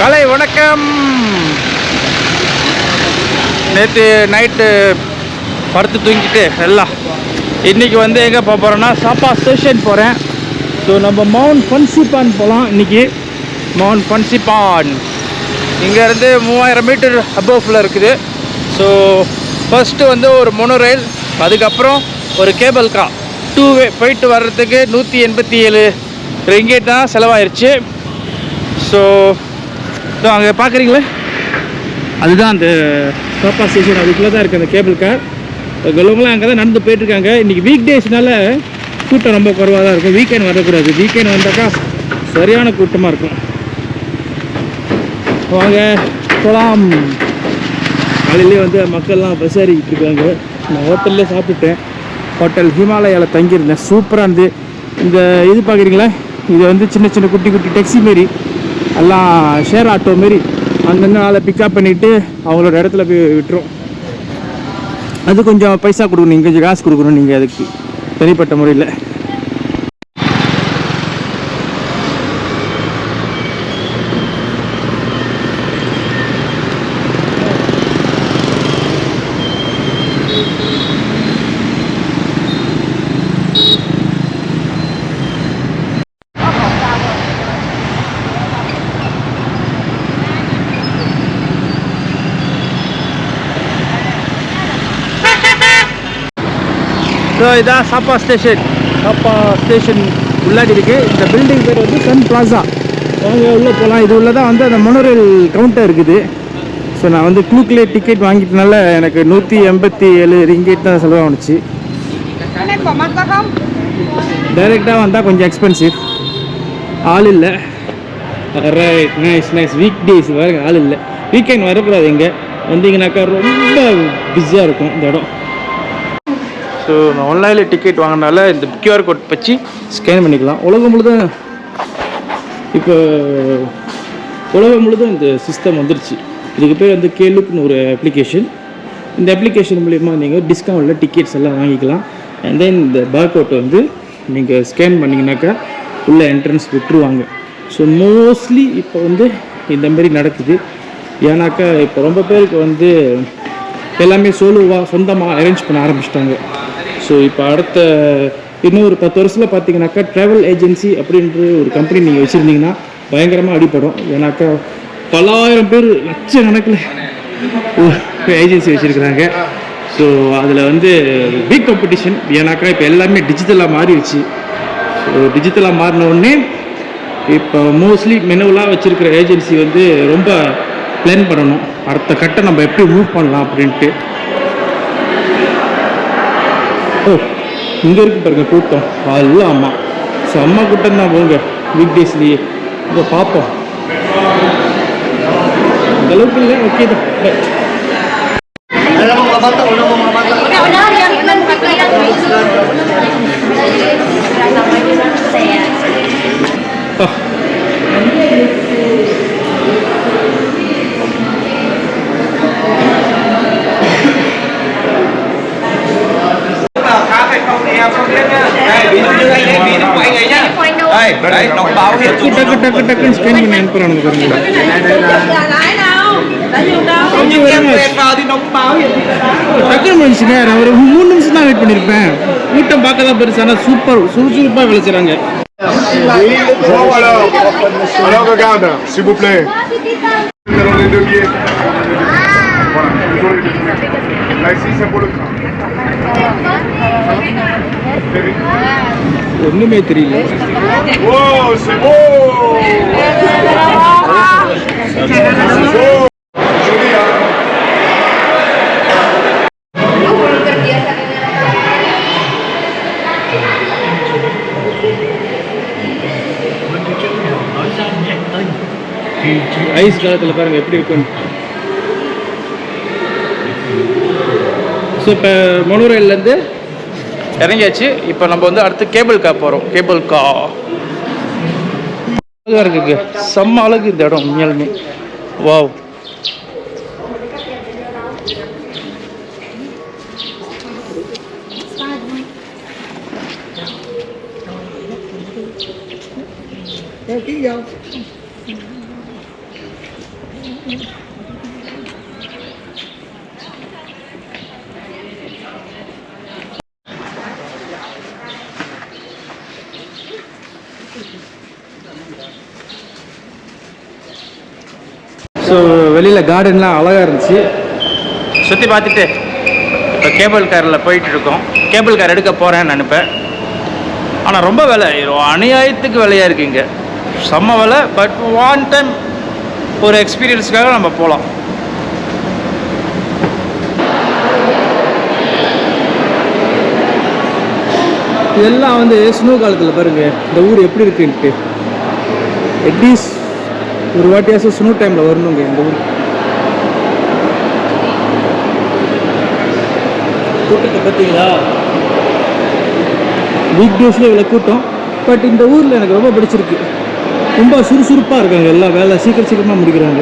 காலை வணக்கம். நேற்று நைட்டு படுத்து தூங்கிட்டு எல்லாம் இன்றைக்கி வந்து எங்கே போக போகிறோன்னா சாப்பா ஸ்டேஷன் போகிறேன். ஸோ நம்ம மவுண்ட் ஃபன்சிபான் போகலாம். இன்றைக்கி மவுண்ட் ஃபன்சிபான் இங்கேருந்து 3000 மீட்டர் அபோவ்ல இருக்குது. ஸோ ஃபஸ்ட்டு வந்து ஒரு மோனோ ரயில், அதுக்கப்புறம் ஒரு கேபிள் கா, 2 வே போயிட்டு வர்றதுக்கு 187 ரிங்கேட் தான் செலவாயிருச்சு. ஸோ அங்கே பார்க்குறீங்களே, அதுதான் அந்த சாப்பா ஸ்டேஷன். அதுக்குள்ளே தான் இருக்குது அந்த கேபிள் கார். உள்ளவங்களாம் அங்கே தான் நடந்து போயிட்டுருக்காங்க. இன்றைக்கி வீக் டேஸ்னால கூட்டம் ரொம்ப குறைவாக தான் இருக்கும். வீக்கெண்ட் வரக்கூடாது. வீக்கெண்ட் வந்தாக்கா சரியான கூட்டமாக இருக்கும். வாங்க போகலாம். காலையிலே வந்து மக்கள்லாம் பஸ் ஏறிக்கிட்டு இருக்காங்க. நான் ஹோட்டல்லே சாப்பிட்டேன். ஹோட்டல் ஹிமாலயாவில் தங்கியிருந்தேன். சூப்பராக இருந்து. இந்த இது பார்க்குறீங்களா, இது வந்து சின்ன சின்ன குட்டி குட்டி டேக்ஸி மாரி, எல்லாம் ஷேர் ஆட்டோ மாரி அங்கங்கே ஆளை பிக்கப் பண்ணிவிட்டு அவங்களோட இடத்துல போய் விட்டுரும். அது கொஞ்சம் பைசா கொடுக்கணும், நீங்கள் கொஞ்சம் காசு கொடுக்கணும் நீங்கள் அதுக்கு தனிப்பட்ட முறையில். ஸோ இதான் சாப்பா ஸ்டேஷன். சாப்பா ஸ்டேஷன் உள்ளாடி இருக்குது. இந்த பில்டிங் பேர் வந்து சன் பிளாசா. அவங்க உள்ளே போகலாம். இது உள்ளே தான் வந்து அந்த மோனோரயில் கவுண்டர் இருக்குது. ஸோ நான் வந்து க்ளூக்லே டிக்கெட் வாங்கிட்டனால எனக்கு 187 ரிங்கேட் தான் செலவாகிச்சு. டைரெக்டாக வந்தால் கொஞ்சம் எக்ஸ்பென்சிவ். ஆள் இல்லை. Right, nice nice. Week days வேறு ஆள் இல்லை. வீக்கெண்ட் வரக்கூடாது. இங்கே வந்தீங்கன்னாக்கா ரொம்ப பிஸியாக இருக்கும் இந்த இடம். ஸோ நான் ஆன்லைனில் டிக்கெட் வாங்கினால இந்த கியூஆர் கோட் வச்சு ஸ்கேன் பண்ணிக்கலாம். உலகம் முழுதும் இந்த சிஸ்டம் வந்துருச்சு. இதுக்கு பேர் வந்து கேலுக்குன்னு ஒரு அப்ளிகேஷன். இந்த அப்ளிகேஷன் மூலிமா நீங்கள் டிஸ்கவுண்டில் டிக்கெட்ஸ் எல்லாம் வாங்கிக்கலாம். அண்ட் தென் இந்த பார்கோட்டை வந்து நீங்கள் ஸ்கேன் பண்ணிங்கனாக்கா உள்ளே என்ட்ரன்ஸ் விட்டுருவாங்க. ஸோ மோஸ்ட்லி இப்போ வந்து இந்த மாதிரி நடக்குது. ஏன்னாக்கா இப்போ ரொம்ப பேருக்கு வந்து எல்லாமே சொந்தமாக அரேஞ்ச் பண்ண ஆரம்பிச்சிட்டாங்க. ஸோ இப்போ அடுத்த இன்னும் ஒரு 10 வருஷத்தில் பார்த்தீங்கன்னாக்கா ட்ராவல் ஏஜென்சி அப்படின்ற ஒரு கம்பெனி நீங்கள் வச்சுருந்தீங்கன்னா பயங்கரமாக அடிப்படும். ஏன்னாக்கா பல்லாயிரம் பேர் லட்சக்கணக்கில் ஏஜென்சி வச்சுருக்குறாங்க. ஸோ அதில் வந்து பிக் காம்படிஷன். ஏன்னாக்கா இப்போ எல்லாமே டிஜிட்டலாக மாறிடுச்சு. ஸோ டிஜிட்டலாக மாறினோடனே இப்போ மோஸ்ட்லி மெனுவலாக வச்சுருக்கிற ஏஜென்சி வந்து ரொம்ப பிளான் பண்ணணும். அடுத்த கட்டம் நம்ம எப்படி மூவ் பண்ணலாம் அப்படின்ட்டு. ஓ, இங்கே இருக்கு பாருங்க கூட்டம். அதெல்லாம் அம்மா செம்ம கூட்டம் தான் போங்க வீக் டேஸ்லேயே. இப்போ பார்ப்போம். அந்தளவுக்கு இல்லை, ஓகே தான். டக்குன்னு ஸ்கேன் பண்ணி அனுப்புறாங்க பாருங்க. டக்குன்னு முடிச்சுங்க. நான் ஒரு 3 நிமிஷம் தான் வெயிட் பண்ணியிருப்பேன். கூட்டம் பார்க்க தான் பெருசு, ஆனால் சுறுசுறுப்பாக விளைச்சுறாங்க. Alors regarde, s'il vous plaît. Les deux billets. Là ici c'est pour le train. ஒண்ணுமே தெரியல. Oh, c'est beau. ஐஸ் காலத்தில் பாருங்க எப்படி இருக்கும். ஸோ இப்போ மோனோ ரயில்லேருந்து இறங்கியாச்சு. இப்போ நம்ம வந்து அடுத்து கேபிள் கா போகிறோம். கேபிள் கா அழகாக இருக்குங்க. செம்ம அழகு இந்த இடம் உண்மையாலுமே. வாவ். ஸோ வெளியில் கார்டன்லாம் அழகாக இருந்துச்சு. சுற்றி பார்த்துட்டு இப்போ கேபிள் காரில் போயிட்டுருக்கோம். கேபிள் கார் எடுக்க போகிறேன்னு நினைப்பேன். ஆனால் ரொம்ப விலை, அநியாயத்துக்கு விலையாக இருக்குது இங்கே, செம்ம விலை. பட் ஒன் டைம் ஒரு எக்ஸ்பீரியன்ஸுக்காக நம்ம போகலாம். இதெல்லாம் வந்து ஸ்னோ காலத்தில் பாருங்கள் இந்த ஊர் எப்படி இருக்குன்ட்டு. அட்லீஸ்ட் ஒரு வாட்டியாச்சும் ஸ்னோ டைமில் வரணுங்க இந்த ஊருக்கு. கூட்டத்தை பார்த்தீங்களா? வீக் டேஸில் இவ்வளோ கூட்டம். பட் இந்த ஊரில் எனக்கு ரொம்ப பிடிச்சிருக்கு. ரொம்ப சுறுசுறுப்பாக இருக்காங்க, எல்லா வேலை சீக்கிரமாக முடிக்கிறாங்க.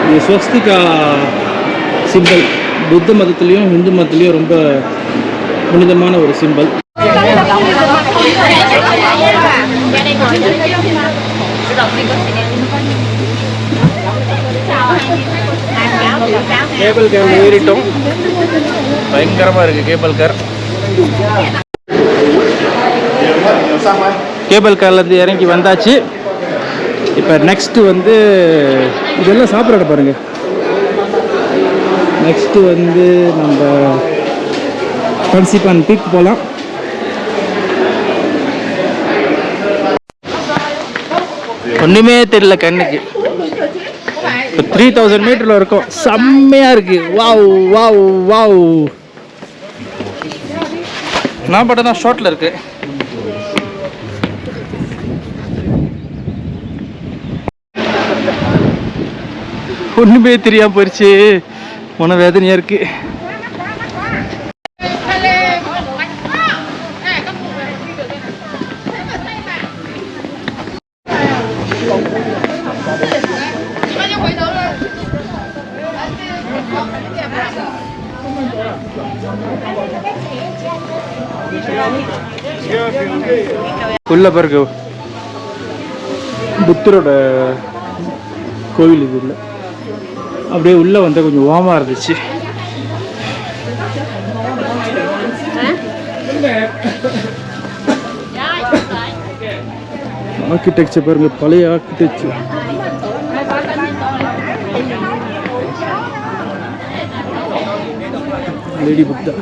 இது ஸ்வஸ்திகா சிம்பல் புத்த மதத்துலேயும் இந்து மதத்துலேயும் ரொம்ப புனிதமான ஒரு சிம்பல். Cable car ஏறிட்டோம். பயங்கரமாக இருக்குது கேபிள் கார். கேபிள் கார்லேருந்து இறங்கி வந்தாச்சு. இப்போ நெக்ஸ்ட்டு வந்து இதெல்லாம் சாப்பிட்ற பாருங்கள். நெக்ஸ்ட்டு வந்து நம்ம பன்சிபான் பீக் போகலாம். ஒன்றுமே தெரியல கண்ணுக்கு. இப்போ 3000 மீட்டரில் இருக்கும். செம்மையாக இருக்குது. Wow wow wow. நான் பட்டம் தான் ஷார்ட்டில் இருக்கு. ஒன்றுமே தெரியாமல் போயிடுச்சு. மன வேதனையாக இருக்கு. உள்ள பாருங்க புத்தரோட கோவில். இது இல்லை, அப்படியே உள்ளே வந்தால் கொஞ்சம் வார்மாக இருந்துச்சு. ஆர்கிடெக்சர் பாருங்க, பழைய ஆர்கிடெக்சர். லேடி புத்தா.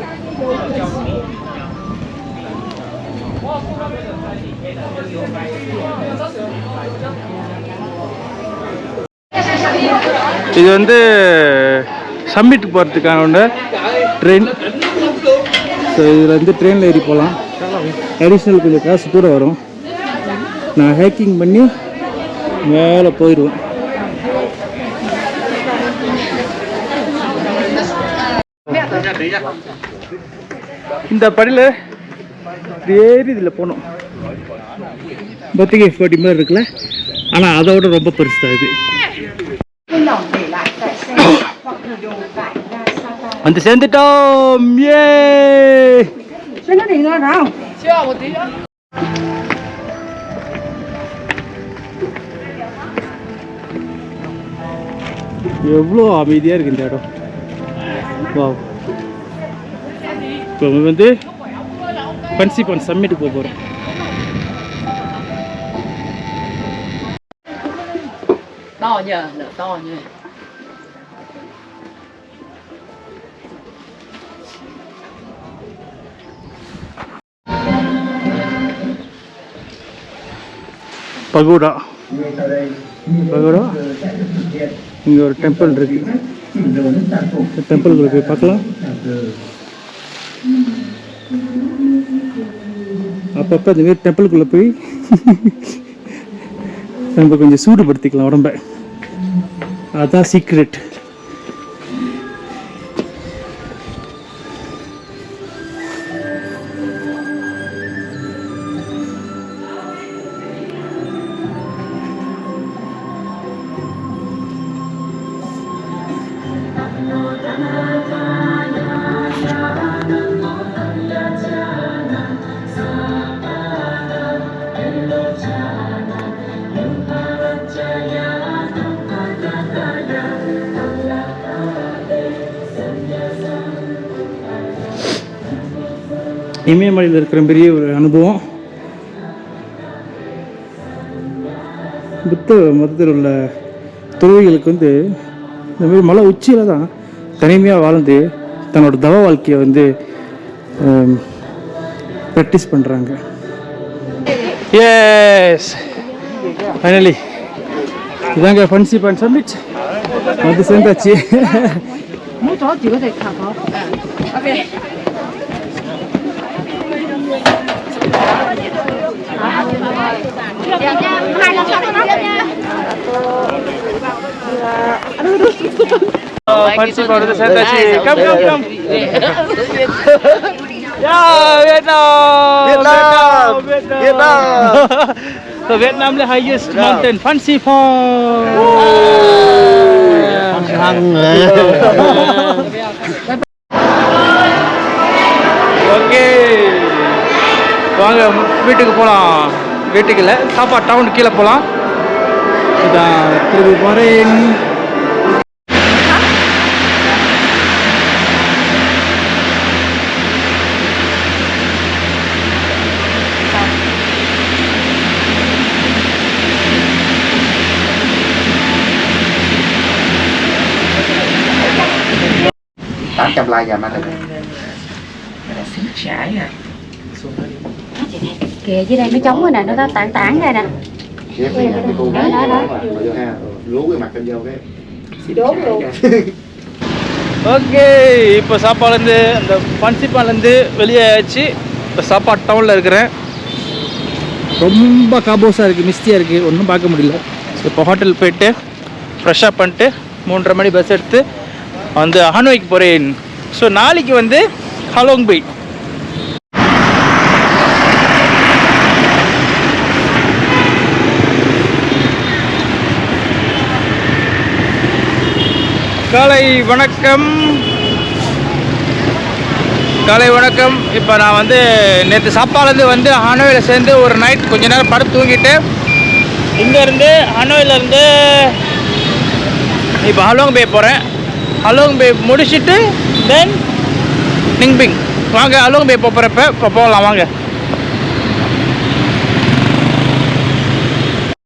இது வந்து சம்மிட் போகிறதுக்கான ஒன்று ட்ரெயின். ஸோ இதில் வந்து ட்ரெயினில் ஏறி போகலாம். அடிஷ்னல் கொஞ்சம் காசு கூட வரும். நான் ஹேக்கிங் பண்ணி மேலே போயிடுவேன். இந்த படியில் ஏறி இதில் போகணும். பத்திகை 40 மாதிரி இருக்குல்ல, ஆனால் அதோட ரொம்ப பெருசு தான் இது. வந்து சேர்ந்துட்டோம். ஏ எவ்வளோ அமைதியாக இருக்கு இந்த இடம். வாவ். இப்போ வந்து பன்சிபான் சம்மிட்டுக்கு போக போகிறோம். பகோடா. பகோடா இங்கே ஒரு டெம்பிள் இருக்கு. டெம்பிளுக்குள்ள போய் பார்க்கலாம். அப்பப்போ இந்த மாதிரி டெம்பிளுக்குள்ளே போய் நம்ம கொஞ்சம் சூடுபடுத்திக்கலாம் உடம்ப. அதுதான் சீக்ரெட். இமயமலையில் இருக்கிற பெரிய ஒரு அனுபவம். புத்த மதத்தில் உள்ள துறவிகளுக்கு வந்து இந்த மாதிரி மலை உச்சியில் தான் தனிமையாக வாழ்ந்து தன்னோட தவ வாழ்க்கையை வந்து ப்ராக்டிஸ் பண்ணுறாங்க. எஸ், ஃபைனலி இதாங்க ஃபன்சி பாயிண்ட் சம்மிட் வந்து சேர்ந்தாச்சு. ஃபன்சி பாயிண்ட் வந்து சேர்ந்தாச்சு. Come come come. Yeah Vietnam. So Vietnam le highest mountain Fansi Falls. Okay, வாங்க வீட்டுக்கு போகலாம். வீட்டுக்கு இல்லை, சாப்பாடு டவுன் கீழே போகலாம். இதான் திருப்பி போகிறேன். $800 giờ mà được. Kìa dưới đây nó trống rồi nè, nó có tảng ra nè. Chép này cái cô gái đó vô ha, lú cái mặt lên vô cái xì đốn luôn. Okay, இப்போ சாப்பாடுலேருந்து அந்த பன்சிப்பாலேருந்து வெளியே ஆச்சு. இப்போ சாப்பாடு டவுனில் இருக்கிறேன். ரொம்ப காபோஸாக இருக்குது, மிஸ்டியாக இருக்குது, ஒன்றும் பார்க்க முடியல. இப்போ ஹோட்டல் போயிட்டு ஃப்ரெஷ்ஷாக பண்ணிட்டு 3:30 மணி பஸ் எடுத்து வந்து ஹனோய்க்கு போகிறேன். ஸோ நாளைக்கு வந்து ஹலோங் பை. காலை வணக்கம். இப்போ நான் வந்து நேற்று சாப்பாடுலேருந்து வந்து ஹனோயில் சேர்ந்து ஒரு நைட் கொஞ்ச நேரம் படுத்து தூங்கிட்டு இங்கேருந்து ஹனோயிலேருந்து இப்போ ஹலோங் பே போகிறேன். ஹலோங் பே முடிச்சுட்டு தென் நிங்பிங். வாங்க ஹலோங் பே போகிறப்ப இப்போ போகலாம் வாங்க.